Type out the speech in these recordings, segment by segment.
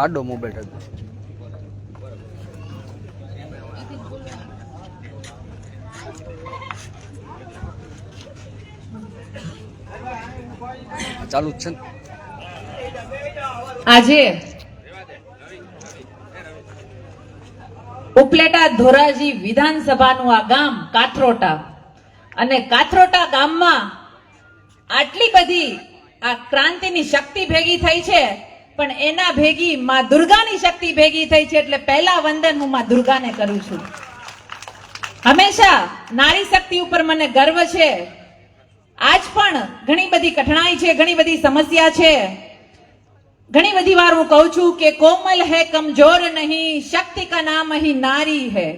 આડો મોબાઈલ ચાલુ જ છે ને? આજે ઉપલેટા ધોરાજી વિધાનસભાનું આ ગામ કાથરોટા, અને કાથરોટા ગામમાં આટલી બધી આ ક્રાંતિની શક્તિ ભેગી થઈ છે, પણ એના ભેગી માં દુર્ગાની શક્તિ ભેગી થઈ છે. એટલે પહેલા વંદન હું માં દુર્ગાને કરું છું. હંમેશા નારી શક્તિ ઉપર મને ગર્વ છે. આજ પણ ઘણી બધી કઠણાઈ છે, ઘણી બધી સમસ્યા છે. ઘણી બધી વાર હું કહું છું કે कोमल है कमजोर नहीं, शक्ति का नाम ही नारी है.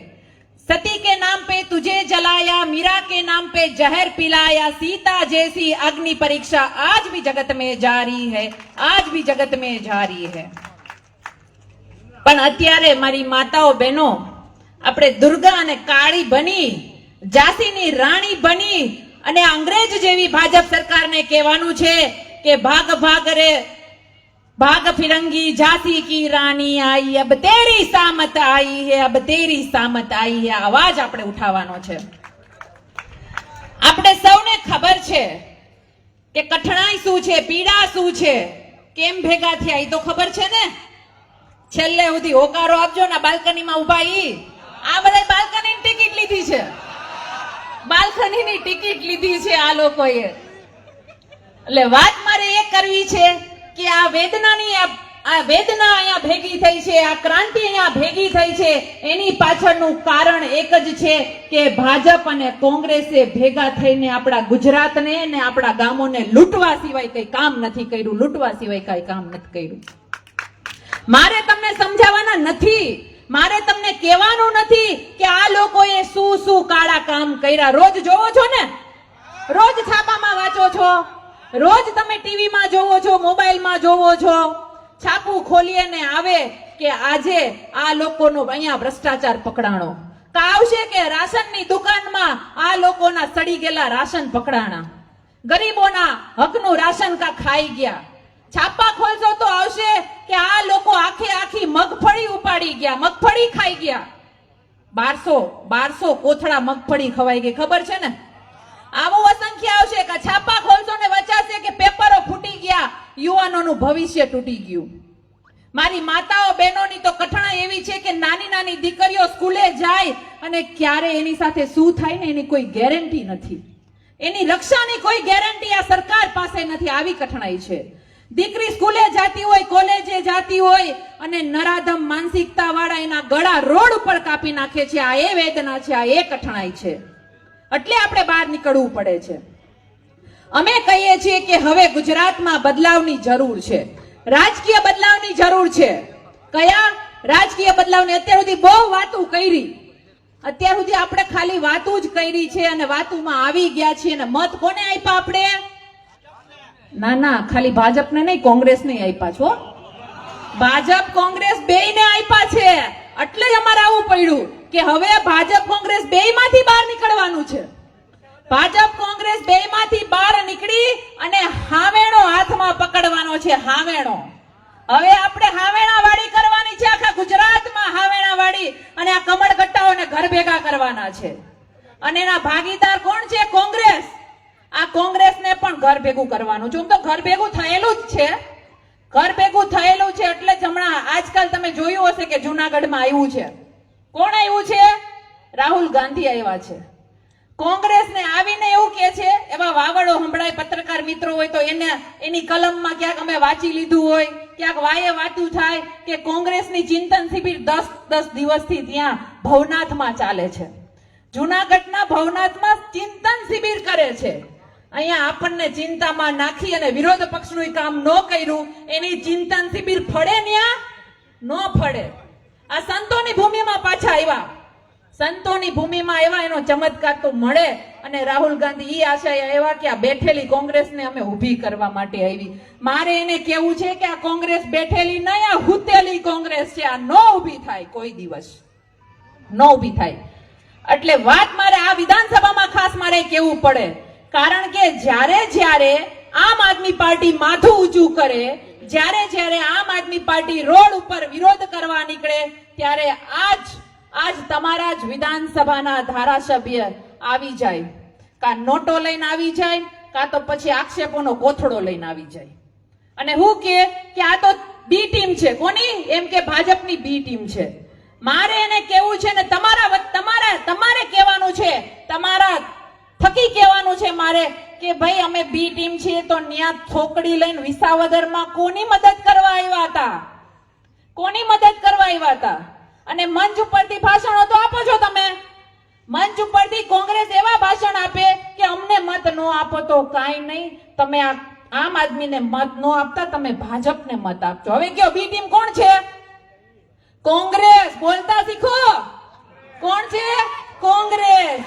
सती के नाम पे तुझे जलाया, मीरा के नाम पे जहर पिलाया, सीता जैसी अग्नि परीक्षा आज भी जगत में जारी है, आज भी जगत में जारी है. પણ અત્યારે મારી માતાઓ બહેનો આપણે દુર્ગા અને કાળી બની, ઝાંસીની રાણી બની અને અંગ્રેજ જેવી ભાજપ સરકારને કહેવાનું છે કે ભાગ ભાગ રે भाग फिरंगी झांसी की रानी आई, अब तेरी सामत आई है, अब तेरी सामत आई है. आवाज આપણે ઉઠાવવાનો છે. આપણે સૌને ખબર છે કે કઠણાઈ શું છે, પીડા શું છે, કેમ ભેગા થયા એ તો ખબર છે ને. છેલ્લે સુધી હોકારો આપજો ને. બાલ્કનીમાં ઉભા આ બધા બાલ્કનીની ટિકિટ લીધી છે, બાલ્કનીની ટિકિટ લીધી છે આ લોકોએ. એટલે વાત મારે એ કરવી છે કે આ વેદનાની આ વેદના અહીંયા ભેગી થઈ છે, આ ક્રાંતિ અહીંયા ભેગી થઈ છે, એની પાછળનું કારણ એક જ છે કે ભાજપ અને કોંગ્રેસે ભેગા થઈને આપણા ગુજરાતને અને આપણા ગામોને લૂંટવા સિવાય કઈ કામ નથી કર્યું, લૂંટવા સિવાય કઈ કામ નથી કર્યું. મારે તમને સમજાવવાના નથી, મારે તમને કહેવાનું નથી કે આ લોકોએ શું શું કાળા કામ કર્યા. રોજ જોવો છો ને, રોજ છાપામાં વાંચો છો, રોજ તમે ટીવીમાં જોવો છો, મોબાઈલમાં જોવો છો. છાપું ખોલીએ ને આવે કે આજે આ લોકોનો અહીંયા ભ્રષ્ટાચાર પકડાણો, આવશે કે રાશનની દુકાનમાં આ લોકોના સડી ગયેલા રાશન પકડાણા, ગરીબોના હકનું રાશન કા ખાઈ ગયા. છાપા ખોલશો તો આવશે કે આ લોકો આખી મગફળી ઉપાડી ગયા, મગફળી ખાઈ ગયા. 1200 કોથળા મગફળી ખવાઈ ગઈ, ખબર છે ને. આવું અસંખ્ય આવશે કે છાપા ખોલશો ને વચાશે કે પેપરો ફૂટી ગયા, યુવાનોનું ભવિષ્ય તૂટી ગયું. મારી માતાઓ બહેનોની તો કઠણાઈ એવી છે કે નાની નાની દીકરીઓ સ્કૂલે જાય અને ક્યારે એની સાથે શું થાય ને એની કોઈ ગેરંટી નથી, એની રક્ષાની કોઈ ગેરંટી આ સરકાર પાસે નથી. આવી કઠણાઈ છે. દીકરી સ્કૂલે જાતી હોય, કોલેજે જાતી હોય અને નરાધમ માનસિકતા વાળા એના ગળા રોડ ઉપર કાપી નાખે છે. આ એ વેદના છે, આ એ કઠણાઈ છે. એટલે આપણે બહાર નીકળવું પડે છે. અમે કહીએ છીએ કે હવે ગુજરાતમાં બદલાવની જરૂર છે, રાજકીય બદલાવની જરૂર છે. કયા રાજકીય બદલાવની? અત્યાર સુધી બહુ વાતો કરી, અત્યાર સુધી આપણે ખાલી વાતો જ કરી છે અને વાતોમાં આવી ગયા છીએ. અને મત કોને આપ્યા આપણે? ના, ખાલી ભાજપને નહીં, કોંગ્રેસને આપ્યા છો. ભાજપ કોંગ્રેસ બેયને આપ્યા છે. એટલે જ અમારે આવું પડ્યું કે હવે ભાજપ કોંગ્રેસ બેયમાંથી બહાર નીકળવાનું છે. ભાજપ કોંગ્રેસ બેયમાંથી બહાર નીકળી અને હાવેણો હાથમાં પકડવાનો છે. હાવેણો હવે આપણે હાવેણા વાળી કરવાની છે, આખા ગુજરાતમાં હાવેણા વાળી, અને આ કમળગટ્ટાઓને ઘર ભેગા કરવાના છે. અને એના ભાગીદાર કોણ છે? કોંગ્રેસ. આ કોંગ્રેસને પણ ઘર ભેગું કરવાનું છે. તો ઘર ભેગું થયેલું જ છે, ઘર ભેગું થયેલું છે. એટલે જ હમણાં આજકાલ તમે જોયું હશે કે જુનાગઢમાં આવ્યું છે. કોણ આવ્યું છે? રાહુલ ગાંધી આવ્યા છે. કોંગ્રેસને આવીને એવું કે છે, એવા વાવડો સંભળાય. પત્રકાર મિત્રો હોય તો એની કલમમાં ક્યાંક અમે વાંચી લીધું હોય, ક્યાંક વાયે વાતું થાય કે કોંગ્રેસની ચિંતન શિબિર 10 દિવસથી ત્યાં ભવનાથમાં ચાલે છે. જુનાગઢના ભવનાથમાં ચિંતન શિબિર કરે છે. અહીંયા આપણને ચિંતામાં નાખી અને વિરોધ પક્ષનું કામ ન કર્યું, એની ચિંતન શિબિર ફળે ન્યા ન ફળે. આ સંતોની ભૂમિમાં પાછા આવ્યા, સંતોની ભૂમિમાં આવ્યા, એનો ચમત્કાર તો મળે. અને રાહુલ ગાંધી ઈ આશાએ આવ્યા કે આ બેઠેલી કોંગ્રેસને અમે ઊભી કરવા માટે આવી. મારે એને કેવું છે કે આ કોંગ્રેસ બેઠેલી નહીં, આ હુતેલી કોંગ્રેસ છે. આ ન ઊભી થાય, કોઈ દિવસ ન ઊભી થાય. એટલે વાત મારે આ વિધાનસભામાં ખાસ મારે કેવું પડે, કારણ કે જ્યારે આમ આદમી પાર્ટી માથું ઊંચું કરે, જ્યારે આમ આદમી પાર્ટી રોડ ઉપર વિરોધ કરવા નીકળે, ત્યારે આજ તમારા જ વિધાનસભાના ધારાસભ્ય આવી જાય, કાં નોટો લઈને આવી જાય, કાં તો પછી આક્ષેપોનો કોથળો લઈને આવી જાય અને હું કે આ તો બી ટીમ છે. કોની? એમ કે ભાજપની બી ટીમ છે. મારે એને કેવું છે ને તમારે કહેવાનું છે, તમારા થકી કહેવાનું છે મારે કે ભાઈ અમે બી ટીમ છીએ તો ન્યા થોકડી લઈને વિસાવદરમાં કોની મદદ કરવા આવ્યા હતા? કોની મદદ કરવા આવ્યા હતા? અને મંચ ઉપરથી ભાષણો તો આપો છો તમે. મંચ ઉપરથી કોંગ્રેસ એવા ભાષણ આપે કે અમને મત ન આપો તો કાંઈ નહીં, તમે આમ આદમીને મત ન આપતા તમે ભાજપને મત આપજો. હવે કયો બી ટીમ કોણ છે? કોંગ્રેસ. બોલતા શીખો. કોણ છે? કોંગ્રેસ.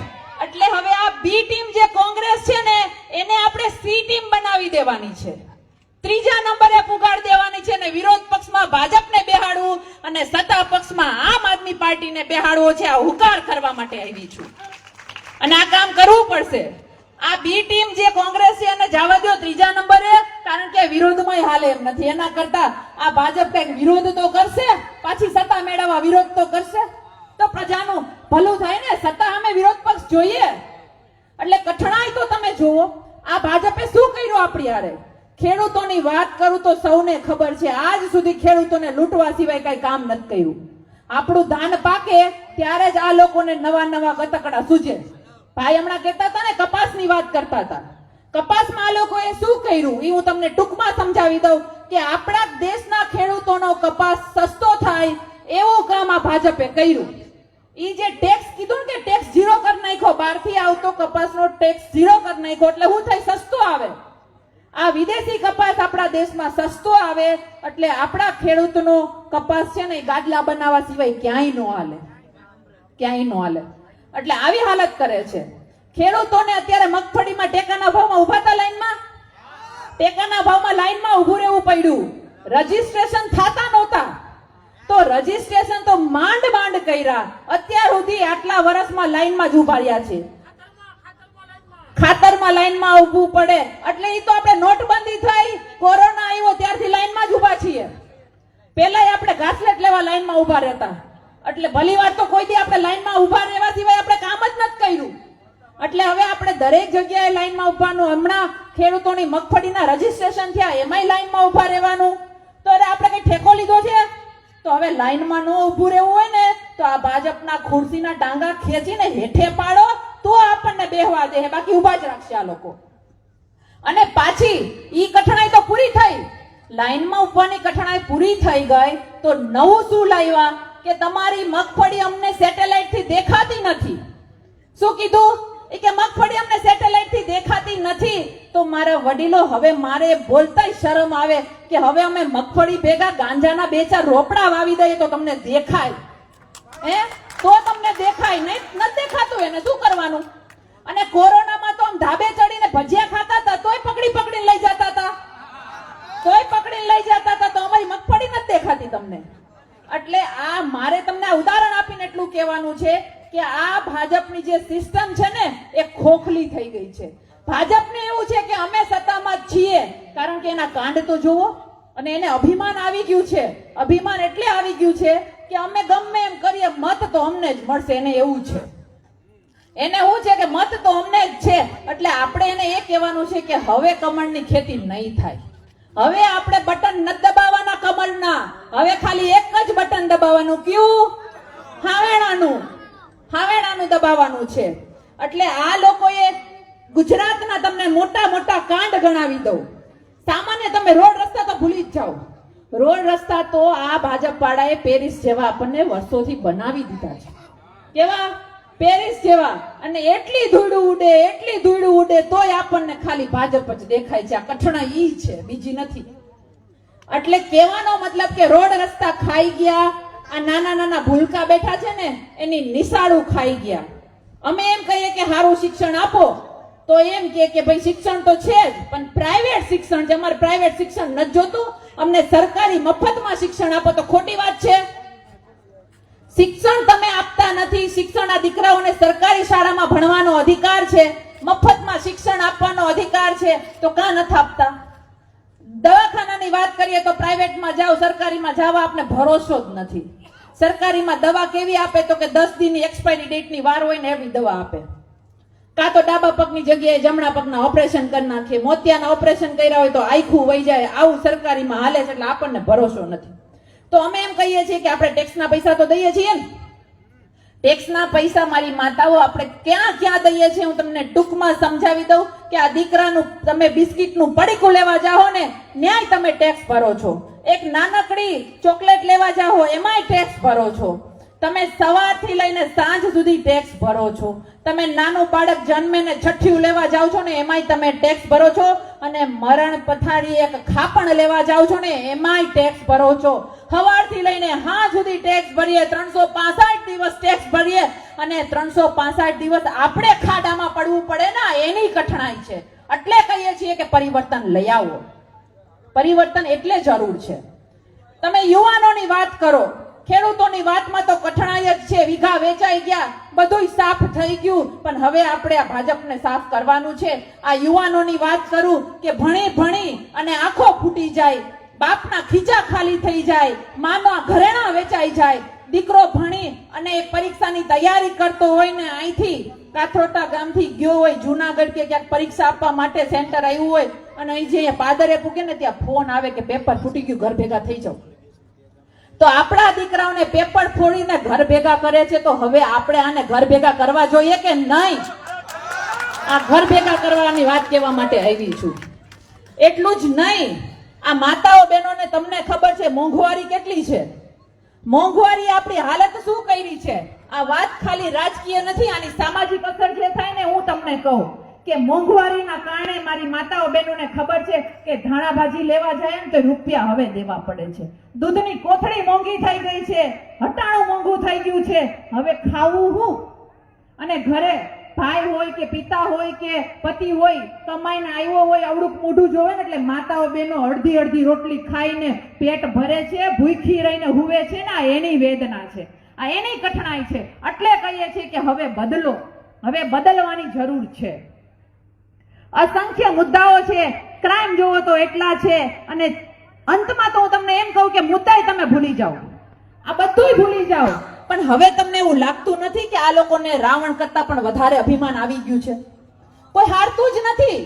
એટલે હવે આ બી ટીમ જે કોંગ્રેસ છે ને એને આપણે સી ટીમ બનાવી દેવાની છે, ત્રીજા નંબરે પુગાડ દેવાની છે ને વિરોધ પક્ષમાં ભાજપને બેહાડવું અને સત્તા પક્ષમાં આમ આદમી પાર્ટીને બેહાડવો છે. આ હુકાર કરવા માટે આવી છું અને આ કામ કરવું પડશે. આ બી ટીમ જે કોંગ્રેસ છે એને જવા દો ત્રીજા નંબરે, કારણ કે વિરોધમાં હાલે એમ નથી. એના કરતા આ ભાજપ કઈક વિરોધ તો કરશે, પાછી સત્તા મેળવવા વિરોધ તો કરશે તો પ્રજાનું ભલું થાય ને. સત્તા સામે વિરોધ પક્ષ જોઈએ એટલે કઠણાઈ તો તમે જુઓ. આ ભાજપે શું કર્યું આપણી હારે? ખેડૂતોની વાત કરું તો સૌને ખબર છે, આજ સુધી ખેડૂતોને લૂંટવા સિવાય કઈ કામ નથી કર્યું. આપણું ધાન પાકે ત્યારે જ આ લોકોને નવા ગતકડા સૂજે. ભાઈ હમણાં કહેતા હતા ને, કપાસની વાત કરતા હતા. કપાસમાં આ લોકોએ શું કર્યું એ હું તમને ટૂંકમાં સમજાવી દઉં કે આપણા દેશના ખેડૂતોનો કપાસ સસ્તો થાય એવું કામ આ ભાજપે કર્યું. ઈ જે ટેક્સ કીધું ને કે ટેક્સ ઝીરો કરી નાખ્યો, બહારથી આવતો કપાસનો ટેક્સ ઝીરો કરી નાખ્યો એટલે શું થાય? સસ્તો આવે. આ વિદેશી કપાસ આપણા દેશમાં સસ્તો આવે એટલે આપણા ખેડૂતનો કપાસ છે ને ગાદલા બનાવવા સિવાય ક્યાંય ન હાલે, ક્યાંય ન હાલે. એટલે આવી હાલત કરે છે. ખેડૂતોને અત્યારે મગફળીમાં ટેકાના ભાવમાં ઉભા હતા લાઈનમાં, ટેકાના ભાવમાં લાઈનમાં ઉભું રહેવું પડ્યું. રજીસ્ટ્રેશન થતા નહોતા તો રજીસ્ટ્રેશન તો માંડ કર્યા. અત્યાર સુધી આટલા વર્ષમાં લાઈનમાં જ ઉભા રહ્યા છે. ખાતરમાં લાઈનમાં ઊભું પડે એટલે ઈ તો આપણે નોટબંધી થઈ, કોરોના આવ્યો ત્યારથી લાઈનમાં જ ઊભા છીએ. પહેલા આપણે ઘાસલેટ લેવા લાઈનમાં ઊભા રહેતા, એટલે ભલી વાર તો કોઈ દી આપણે લાઈનમાં ઊભા રહેવા સિવાય આપણે કામ જ નથી કર્યું. એટલે હવે આપણે દરેક જગ્યાએ લાઈનમાં ઊભાનું. હમણાં ખેડૂતોની મગફળીના રજીસ્ટ્રેશન થયા એમાંય લાઈનમાં ઊભા રહેવાનું. તો અરે આપણે કઈ ઠેકો લીધો છે? તો હવે લાઈનમાં ન ઊભું રહેવું હોય ને તો આ ભાજપના ખુરશીના ટાંગા ખેંચીને હેઠે પાડો તો આપણને બેહવા દે, બાકી ઊભા જ રાખશે આ લોકો. અને પાછી ઈ કઠણાઈ તો પૂરી થઈ, લાઈનમાં ઊભવાની કઠણાઈ પૂરી થઈ ગઈ તો નવું શું લાવ્યા કે તમારી મગફળી અમને સેટેલાઇટ થી દેખાતી નથી. શું કીધું? કે મગફળી અમને સેટેલાઇટ થી દેખાતી નથી તો મારા વડીલો હવે મારે બોલતાય શરમ આવે કે હવે અમે મગફળી ભેગા ગાંજાના 2-4 રોપડા વાવી દઈએ તો તમને દેખાય. તો તમને દેખાય, નહીં નથી દેખાતું એને શું કરવાનું? અને કોરોનામાં તો આમ ધાબે ચડીને ભજીયા ખાતા હતા તોય પકડીને લઈ જતા હતા, તો અમારી મગફળી નથી દેખાતી તમને. એટલે આ મારે તમને ઉદાહરણ આપીને એટલું કહેવાનું છે કે આ ભાજપની જે સિસ્ટમ છે ને એ ખોખલી થઈ ગઈ છે. ભાજપને એવું છે કે અમે સત્તામાં જ છીએ, કારણ કે એના કાંડ તો જુઓ. અને એને અભિમાન આવી ગયું છે. અભિમાન એટલે આવી ગયું છે કે અમે ગમે એમ કરીએ મત તો અમને જ મળશે, એને એવું છે. એને શું છે કે મત તો અમને જ છે. એટલે આપણે એને એ કહેવાનું છે કે હવે કમળની ખેતી નહીં થાય. હવે આપણે બટન નથી દબાવવાના કમળના, હવે ખાલી એક જ બટન દબાવવાનું. કયું? હાવેણાનું દબાવવાનું છે. એટલે આ લોકોએ ગુજરાતના તમને મોટા કાંડ ગણાવી દઉં. સામાન્ય તમે રોડ રસ્તા તો ભૂલી જ જાઓ. રોડ રસ્તા તો આ ભાજપ વાળાએ પેરિસ જેવા આપણને વર્ષોથી બનાવી દીધા છે. કેવા? પેરિસ જેવા. અને એટલી ધૂળ ઉડે તોય આપણને ખાલી ભાજપ જ દેખાય છે. આ કઠણા ઈ છે, બીજી નથી. એટલે કહેવાનો મતલબ કે રોડ રસ્તા ખાઈ ગયા. આ નાના ભૂલકા બેઠા છે ને એની નિશાળું ખાઈ ગયા. અમે એમ કહીએ કે સારું શિક્ષણ આપો તો એમ કે ભાઈ શિક્ષણ તો છે જ, પણ પ્રાઇવેટ શિક્ષણ છે. અમારે પ્રાઇવેટ શિક્ષણ નથી જોતું, અમને સરકારી મફતમાં શિક્ષણ આપો. તો ખોટી વાત છે. શિક્ષણ તમે આપતા નથી. શિક્ષણ આ દીકરાઓને સરકારી શાળામાં ભણવાનો અધિકાર છે. મફતમાં શિક્ષણ આપવાનો અધિકાર છે તો કાં નથી આપતા? દવાખાનાની વાત કરીએ તો પ્રાઇવેટમાં જાઓ, સરકારીમાં જાવ, આપને ભરોસો જ નથી. સરકારીમાં દવા કેવી આપે તો કે 10 દિનની એક્સપાયરી ડેટની વાર હોય ને એવી દવા આપે. કાં તો ડાબા પગની જગ્યાએ જમણા પગના ઓપરેશન કરી નાખે, મોતિયાના ઓપરેશન કર્યા હોય તો આખું વહી જાય. આવું સરકારીમાં હાલે છે, એટલે આપણને ભરોસો નથી. તો અમે એમ કહીએ છીએ કે આપણે ટેક્સના પૈસા તો દઈએ છીએ ને. ટેક્સના પૈસા મારી માતાઓ આપણે ક્યાં ક્યાં દઈએ છીએ હું તમને ટૂંકમાં સમજાવી દઉં કે આ દીકરાનું તમે બિસ્કિટનું પડીકું લેવા જાઓ ને ન્યાય તમે ટેક્સ ભરો છો. એક નાનકડી ચોકલેટ લેવા જાઓ એમાંય ટેક્સ ભરો છો. તમે સવારથી લઈને સાંજ સુધી ટેક્સ ભરો છો. તમે નાનું બાળક જન્મે ને છઠ્ઠિયું લેવા જાઓ છો ને એમાંય તમે ટેક્સ ભરો છો. અને મરણ પથારી એક ખાપણ લેવા જાઓ છો ને એમાંય ટેક્સ ભરો છો. સવારથી લઈને સાંજ સુધી ટેક્સ ભરીએ, 365 દિવસ ટેક્સ ભરીએ અને 365 દિવસ આપણે ખાડામાં પડવું પડે ને એની કઠણાઈ છે. એટલે કહીએ છીએ કે પરિવર્તન લઈ આવો. પરિવર્તન એટલે જરૂર છે. તમે યુવાનોની વાત કરો, ખેડૂતોની વાતમાં તો કઠણાઈ જ છે. વીઘા વેચાઈ ગયા, બધું સાફ થઈ ગયું, પણ હવે આપણે આ ભાજપને સાફ કરવાનું છે. આ યુવાનોની વાત કરું કે ભણી ભણી અને આંખો ફૂટી જાય, બાપના ખીચા ખાલી થઈ જાય, માના ઘરેણા વેચાઈ જાય. દીકરો ભણી અને પરીક્ષાની તૈયારી કરતો હોય ને અહીંથી કાથરોટા ગામથી ગયો હોય જુનાગઢ કે ક્યાંક પરીક્ષા આપવા માટે સેન્ટર આવ્યું હોય અને અહીં જે પાદરે પૂગે ને ત્યાં ફોન આવે કે પેપર ફૂટી ગયું, ઘર ભેગા થઈ જાવ. તો આપણા દીકરાઓને પેપર ફોડીને ઘર ભેગા કરે છે, તો હવે આપણે આને ઘર ભેગા કરવા જોઈએ કે નહીં? આ ઘર ભેગા કરવાની વાત કહેવા માટે આવી છું. એટલું જ નહીં, આ માતાઓ બહેનોને તમને ખબર છે મોંઘવારી કેટલી છે? મોંઘવારી આપણી હાલત શું કરી છે? આ વાત ખાલી રાજકીય નથી, આની સામાજિક અસર જે થાય ને હું તમને કહું કે મોંઘવારીના કારણે મારી માતાઓ બહેનોને ખબર છે કે ધાણા ભાજી લેવા જાય ને તો રૂપિયા હવે દેવા પડે છે. દૂધની કોથળી મોંઘી થઈ ગઈ છે, હટાણું મોંઘું થઈ ગયું છે. હવે ખાવું હું? અને ઘરે ભાઈ હોય કે પિતા હોય કે પતિ હોય કમાઈને આવ્યો હોય અવળું મોઢું જોવે ને એટલે માતાઓ બહેનો અડધી અડધી રોટલી ખાઈને પેટ ભરે છે, ભૂખી રહીને હુવે છે ને આ એની વેદના છે, આ એની કઠણાઈ છે. એટલે કહીએ છીએ કે હવે બદલો, હવે બદલવાની જરૂર છે. અસંખ્ય મુદ્દાઓ છે, ક્રાઇમ જોવો તો એટલા છે અને અંતમાં તો હું તમને એમ કહું કે મુદ્દાય તમે ભૂલી જાઓ, આ બધુંય ભૂલી જાઓ. પણ હવે તમને એવું લાગતું નથી કે આ લોકોને રાવણ કરતા પણ વધારે અભિમાન આવી ગયું છે? કોઈ હારતું જ નથી,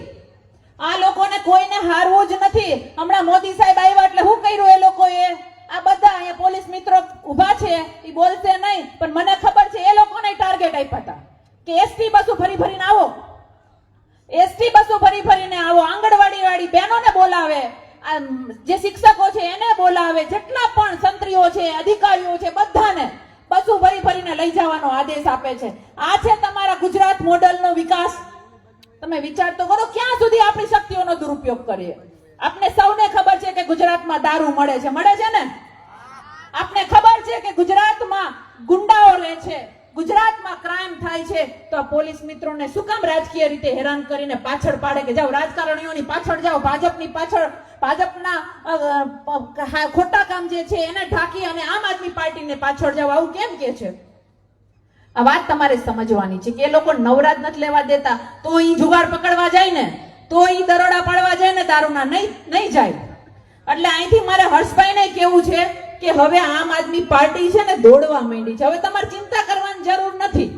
આ લોકોને કોઈને હારવું જ નથી. હમણાં મોદી સાહેબ આવ્યા એટલે શું કર્યું એ લોકોએ? આ બધા અહીંયા પોલીસ મિત્રો ઉભા છે, એ બોલશે નહીં પણ મને ખબર છે એ લોકોને ટાર્ગેટ આપ્યા હતા કે એસટી બસો ભરી ભરીને આવો, એસટી બસો ભરી ભરીને આવો. આંગણવાડી વાળી બહેનોને બોલાવે, આ જે શિક્ષકો છે એને બોલાવે, જેટલા પણ સંત્રીઓ છે, અધિકારીઓ છે, બધાને બસો ભરી ભરીને લઈ જવાનો આદેશ આપે છે. આ છે તમારા ગુજરાત મોડલનો વિકાસ. તમે વિચાર તો કરો ક્યાં સુધી આપણી શક્તિઓનો દુરુપયોગ કરીએ. આપને સૌને ખબર છે કે ગુજરાતમાં દારૂ મળે છે ને? આપને ખબર છે કે ગુજરાતમાં ગુંડાઓ રહે છે, ગુજરાતમાં ક્રાઇમ થાય છે, તો આ પોલીસ મિત્રોને શું કામ રાજકીય રીતે હેરાન કરીને પાછળ પાડે કે જાઓ રાજકારણીઓની પાછળ જાઓ, ભાજપની પાછળ, ભાજપના ખોટા કામ જે છે એને ઢાંકી અને આમ આદમી પાર્ટીને પાછળ જાઓ, આવું કેમ કે છે? આ વાત તમારે સમજવાની છે કે એ લોકો નવરાજ નથી લેવા દેતા તો ઈ જુગાર પકડવા જાય ને, તો ઈ દરોડા પાડવા જાય ને દારૂના, નહીં જાય. એટલે અહીંથી મારે હર્ષભાઈને કેવું છે કે હવે આમ આદમી પાર્ટી છે ને દોડવા માંડી છે. હવે તમારે ચિંતા કરવાની જરૂર નથી,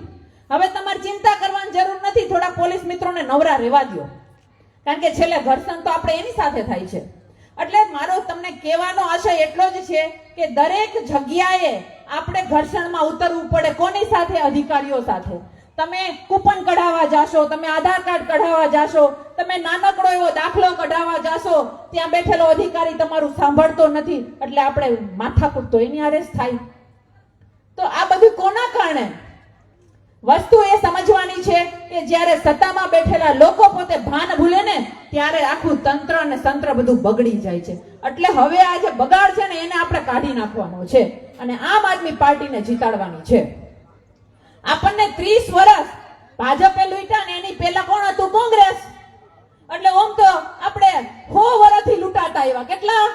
હવે તમારે ચિંતા કરવાની જરૂર નથી. થોડા પોલીસ મિત્રોને નવરા રહેવા દો, કારણ કે છેલ્લે ઘર્ષણ તો આપણે એની સાથે થાય છે. એટલે મારો તમને કહેવાનો આશય એટલો જ છે કે દરેક જગ્યાએ આપણે ઘર્ષણમાં ઉતરવું પડે. કોની સાથે? અધિકારીઓ સાથે. તમે કૂપન કઢાવવા જાશો, તમે આધાર કાર્ડ કઢાવવા જાશો, તમે નાનકડો એવો દાખલો કઢાવવા જાશો, ત્યાં બેઠેલો અધિકારી તમારું સાંભળતો નથી એટલે આપણે માથાકૂટ તો એની આરે જ થાય. તો આ બધું કોના કારણે? વસ્તુ એ સમજવાની છે કે જ્યારે સત્તામાં બેઠેલા લોકો પોતે ભાન ભૂલે ને ત્યારે આખું તંત્ર અને સંત્ર બધું બગડી જાય છે. એટલે હવે આ જે બગાડ છે ને એને આપણે કાઢી નાખવાનો છે અને આમ આદમી પાર્ટીને જીતાડવાની છે. આપણને 30 વર્ષ ભાજપે લૂંટ્યા ને એની પહેલા કોણ હતું? કોંગ્રેસ. એટલે ઓમ તો આપણે 100 વર્ષથી લૂંટાતા આવ્યા. કેટલા?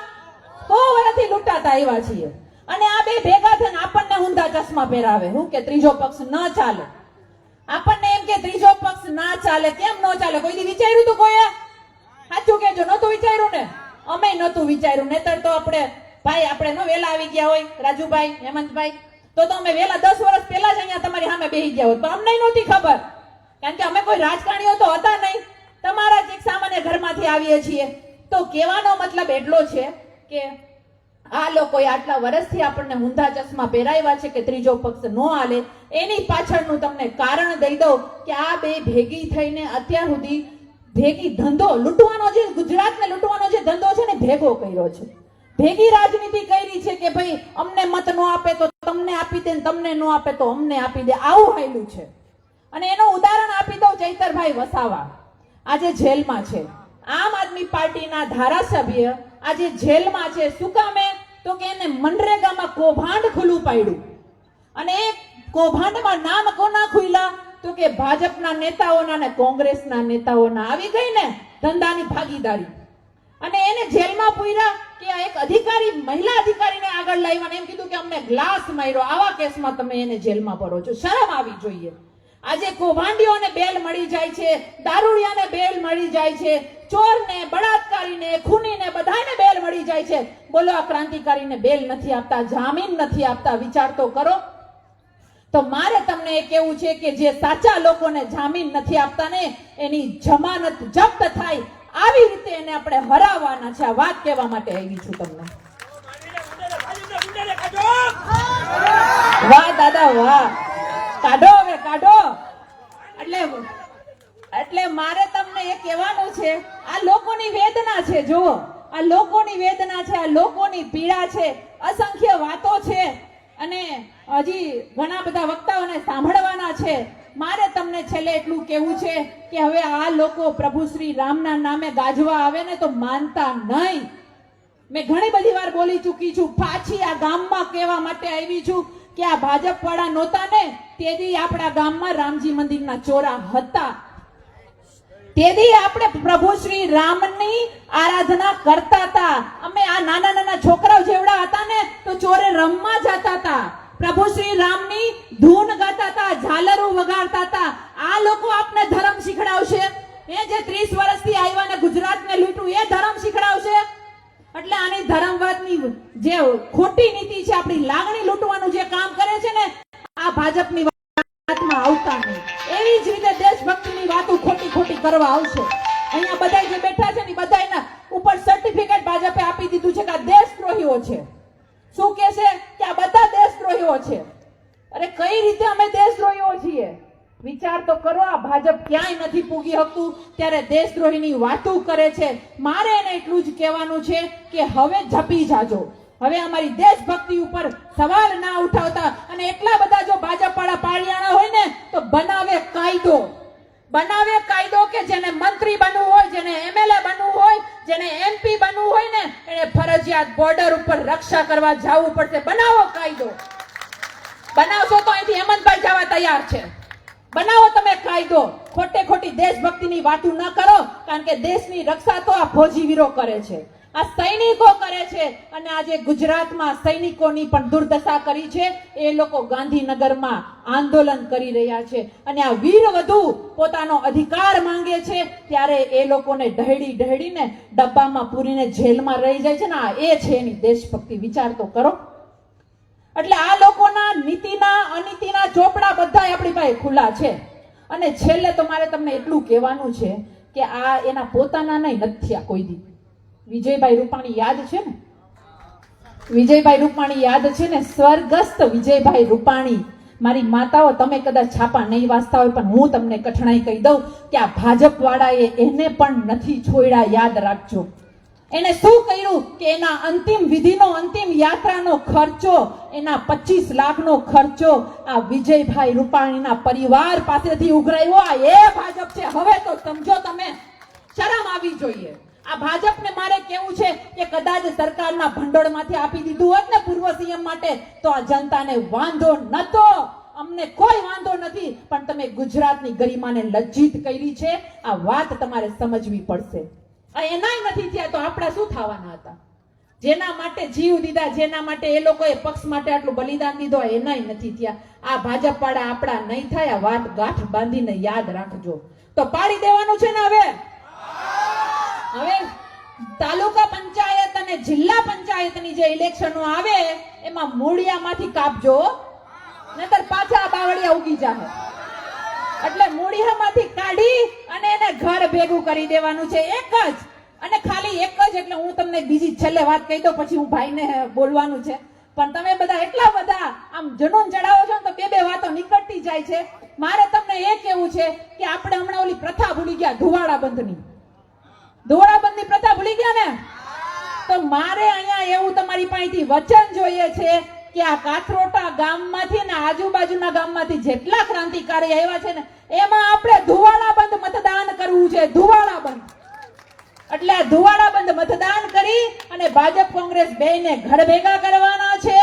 100 વર્ષથી લૂંટાતા આવ્યા છીએ. અને આ બે ભેગા થઈને આપણને ઊંધા ચશ્મા પહેરાવે, હું કે ત્રીજો પક્ષ ન ચાલે. આપણને એમ કે ત્રીજો પક્ષ ના ચાલે. કેમ ન ચાલે? કોઈ દી વિચાર્યું તું કોઈએ? સાચું કેજો, નહોતું વિચાર્યું ને? અમે નહોતું વિચાર્યું. નહીતર તો આપણે નો વેલા આવી ગયા હોય, રાજુભાઈ, હેમંતભાઈ, તો અમે વેલા 10 વર્ષ પહેલા જ અહીંયા તમારી સામે બેસી ગયા હોત. પણ અમને નહોતી ખબર, કારણ કે અમે કોઈ રાજકારણીઓ તો હતા નહીં, તમારા જ એક સામાન્ય ઘરમાંથી આવીએ છીએ. તો કહેવાનો મતલબ એટલો છે કે આ લોકોએ આટલા વર્ષથી આપણને ઊંધા ચશ્મા પહેરાવ્યા છે કે ત્રીજો પક્ષ નો હાલે. એની પાછળનું તમને કારણ દઈ દઉં કે આ બે ભેગી થઈને અત્યાર સુધી ભેગી ધંધો લૂંટવાનો, જે ગુજરાતને લૂંટવાનો જે ધંધો છે ને, ભેગો કર્યો છે. ભેગી રાજનીતિ કરી છે કે ભાઈ અમને મત નો આપે તો તમને આપી દે, તમને નો આપે તો અમને આપી દે. આવું હાલ્યું છે. અને એનું ઉદાહરણ આપી દઉં, ચૈતરભાઈ વસાવા આજે જેલમાં છે. આમ આદમી પાર્ટીના ધારાસભ્ય આજે જેલમાં છે. શું કામે? તો કે એને મનરેગામાં કૌભાંડ ખુલ્લું પાડ્યું. અને એ કૌભાંડમાં નામ કોના ખુલ્લા? તો કે ભાજપના નેતાઓના ને કોંગ્રેસના નેતાઓના. આવી ગઈ ને ધંધાની ભાગીદારી. અને એને જેલમાં પૂર્યા કે એક અધિકારી, મહિલા અધિકારીને આગળ લાવ્યા, એમ કીધું કે અમને ગ્લાસ માર્યો. આવા કેસમાં તમે એને જેલમાં ભરો છો. શરમ આવી જોઈએ. આજે કૌભાંડીઓને બેલ મળી જાય છે, દારૂડિયાને બેલ મળી જાય છે, ચોરને, બળાત્કારીને, ખૂનીને બધાને બેલ મળી જાય છે. બોલો આ ક્રાંતિકારીને બેલ નથી આપતા, જામીન નથી આપતા? વિચાર તો કરો. તો મારે તમને એ કહેવું છે કે જે સાચા લોકોને જામીન નથી આપતા ને, એની જમાનત જપ્ત થાય, આવી રીતે એને આપણે હરાવવાના છે. આ વાત કહેવા માટે આવી છું તમને. વાહ દાદા વાહ, કાઢો હવે કાઢો. એટલે મારે તમને એ કહેવાનું છે, આ લોકોની વેદના છે. જુઓ, આ લોકોની વેદના છે, આ લોકોની પીડા છે. અસંખ્ય વાતો છે અને હજી ઘણા બધા વક્તાઓને સાંભળવાના છે. મારે તમને છેલ્લે એટલું કહેવું છે કે હવે આ લોકો પ્રભુ શ્રી રામના નામે ગાજવા આવે ને તો માનતા નહીં. મેં ઘણી બધી વાર બોલી ચૂકી છું. પાછી આ ગામમાં કહેવા માટે આવી છું કે આ ભાજપ વાળા નહોતા ને તેથી આપણા ગામમાં રામજી મંદિરના ચોરા હતા. તેથી આપણે પ્રભુ શ્રી રામની આરાધના કરતા હતા. અમે આ નાના નાના છોકરાઓ જેવડા હતા ને તો ચોરે રમવા જતા હતા, પ્રભુ શ્રી રામની ધૂન ગાતા હતા, ઝાલરો વગાડતા હતા. આ લોકો આપને ધર્મ શીખડાવશે? એ જે 30 વર્ષથી આવ્યા ને ગુજરાતને લૂંટ્યું, એ ધર્મ શીખડાવશે? એટલે આની ધર્મવાદની જે ખોટી નીતિ છે, આપણી લાગણી લૂંટવાનું જે કામ કરે છે ને, આ ભાજપની વાતમાં આવતા નહીં. એવી જ રીતે દેશભક્તિની વાતો ખોટી ખોટી કરવા આવશે. અહીંયા બધા જે બેઠા છે ને, બધાના ઉપર સર્ટિફિકેટ ભાજપે આપી દીધું છે કે આ દેશદ્રોહીઓ છે. શું કે છે કે આ બધા દેશદ્રોહીઓ છે. અરે કઈ રીતે અમે દેશદ્રોહીઓ છીએ? વિચાર તો કરો. આ ભાજપ ક્યાંય નથી પૂગી શકતું ત્યારે દેશદ્રોહીની વાતો કરે છે. મારે એને એટલું જ કહેવાનું છે કે હવે ઝપી જાજો. હવે અમારી દેશભક્તિ ઉપર સવાલ ના ઉઠાવતા. અને એટલા બધા જો ભાજપ વાળા પાળિયાણા હોય ને તો બનાવે કાયદો કે જેને મંત્રી બનવું હોય, જેને એમએલએ બનવું હોય, જેને એમપી બનવું હોય ને, એને ફરજિયાત બોર્ડર ઉપર રક્ષા કરવા જવું પડશે. બનાવો કાયદો. બનાવશો તો અહીંથી હેમંતભાઈ જવા તૈયાર છે. બનાવો તમે કાયદો. ખોટે ખોટી દેશભક્તિની વાતો ન કરો, કારણ કે દેશની રક્ષા તો આ ફોજીવીરો કરે છે, આ સૈનિકો કરે છે. અને આજે ગુજરાતમાં સૈનિકોની પણ દુર્દશા કરી છે. એ લોકો ગાંધીનગરમાં આંદોલન કરી રહ્યા છે અને આ વીરવધુ પોતાનો અધિકાર માંગે છે ત્યારે એ લોકોને ઢહેડીને ડબ્બામાં પૂરીને જેલમાં રહી જાય છે ને. આ એ છે એની દેશભક્તિ. વિચાર તો કરો. એટલે આ લોકોના નીતિના અનીતિના ચોપડા બધા આપણી પાસે ખુલ્લા છે. અને છેલ્લે તો મારે તમને એટલું કહેવાનું છે કે આ એના પોતાના નહીં નથી. આ કોઈ દી વિજયભાઈ રૂપાણી યાદ છે ને? વિજયભાઈ રૂપાણી યાદ છે ને? સ્વર્ગસ્થ વિજયભાઈ રૂપાણી. મારી માતાઓ, તમે કદાચ છાપા નહીં વાંચતા હોય પણ હું તમને કઠણાઈ કહી દઉં કે આ ભાજપ વાળાએ એને પણ નથી છોડ્યા. યાદ રાખજો. એને શું કર્યું કે એના અંતિમ વિધિનો, અંતિમ યાત્રાનો ખર્ચો, એના 25 લાખનો ખર્ચો આ વિજયભાઈ રૂપાણીના પરિવાર પાસેથી ઉઘરાયો. આ એ ભાજપ છે. હવે તો સમજો તમે. શરમ આવી જોઈએ. આ ભાજપને મારે કેવું છે કે કદાચ સરકારના ભંડોળમાંથી આપી દીધું હોત ને પૂર્વ સીએમ માટે તો આ જનતાને વાંધો નતો. અમને કોઈ વાંધો નથી, પણ તમે ગુજરાતની ગરિમાને લજ્જિત કરી છે. આ વાત તમારે સમજવી પડશે. એનાય નથી થયા તો આપણા શું થવાના હતા? જેના માટે જીવ દીધા, જેના માટે એ લોકોએ પક્ષ માટે આટલું બલિદાન દીધો, એનાય નથી થયા. આ ભાજપ વાળા આપણા નહીં થાય. આ વાત ગાંઠ બાંધીને યાદ રાખજો. તો પાડી દેવાનું છે ને હવે તાલુકા પંચાયત અને જિલ્લા પંચાયતની જે ઇલેક્શનો આવે એમાં મૂળિયામાંથી કાપજો, નહીતર પાછા બાવળિયા ઉગી જાય. એટલે મૂળિયામાંથી કાઢી અને એને ઘર ભેગું કરી દેવાનું છે, એક જ. અને ખાલી એક જ. એટલે હું તમને બીજી છેલ્લે વાત કહી દઉં, પછી હું ભાઈને બોલવાનું છે. પણ તમે બધા એટલા બધા આમ જનૂન ચડાવો છો ને તો બે વાતો નીકળતી જાય છે. મારે તમને એ કેવું છે કે આપણે હમણાં ઓલી પ્રથા ભૂલી ગયા, ધુવાડા બંધની પ્રથા ભૂલી ગયા ને. તો મારે અહીંયા એવું તમારી પાસેથી વચન જોઈએ છે કે આ કાથરોટા ગામમાંથી ને આજુબાજુના ગામમાંથી જેટલા ક્રાંતિકારી આવ્યા છે ને એમાં આપણે ધુવાડા બંધ મતદાન કરવું છે. ધુવાડા બંધ એટલે આ ધુવાડા બંધ મતદાન કરી અને ભાજપ કોંગ્રેસ બેયને ઘર ભેગા કરવાના છે.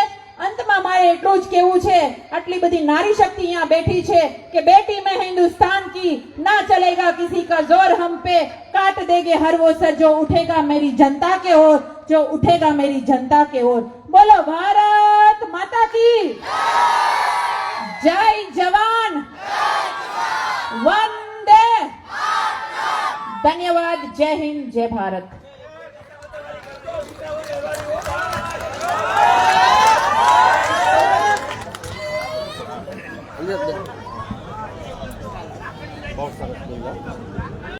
અંતમાં મારે એટલું જ કેવું છે, આટલી બધી નારી શક્તિ અહીંયા બેઠી છે કે બેટી મેં હિન્દુસ્તાન કી ના ચલેગા કિસી કા જોર હમ પે, કાટ દેગે હર वो सर जो उठेगा मेरी जनता के ओर, जो उठेगा मेरी जनता के ओर. बोलो भारत माता की जय, जवान वंदे. धन्यवाद. जय हिंद, जय भारत.